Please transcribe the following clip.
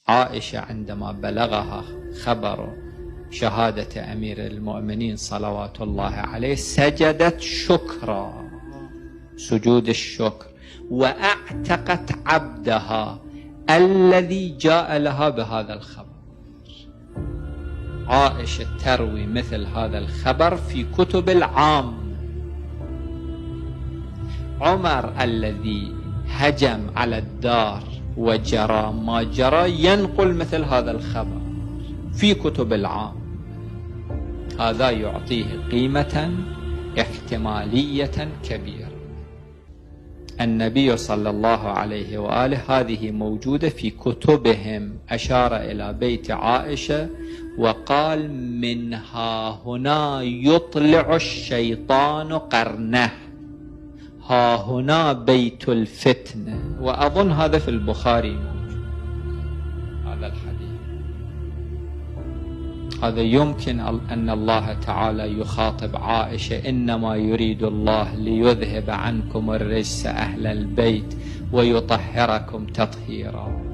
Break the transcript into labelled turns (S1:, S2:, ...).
S1: عائشة عندما بلغها خبر شهادة أمير المؤمنين صلوات الله عليه سجدت شكرا، سجود الشكر، وأعتقت عبدها الذي جاء لها بهذا الخبر. عائشة تروي مثل هذا الخبر في كتب العام. عمر الذي هجم على الدار وجرى ما جرى ينقل مثل هذا الخبر في كتب العام. هذا يعطيه قيمة احتمالية كبيرة. النبي صلى الله عليه وآله هذه موجودة في كتبهم. أشار إلى بيت عائشة وقال: منها هنا يطلع الشيطان قرنه، ها هنا بيت الفتنة. وأظن هذا في البخاري موجود هذا الحديث. هذا يمكن أن الله تعالى يخاطب عائشة: إنما يريد الله ليذهب عنكم الرجس أهل البيت ويطهركم تطهيرا.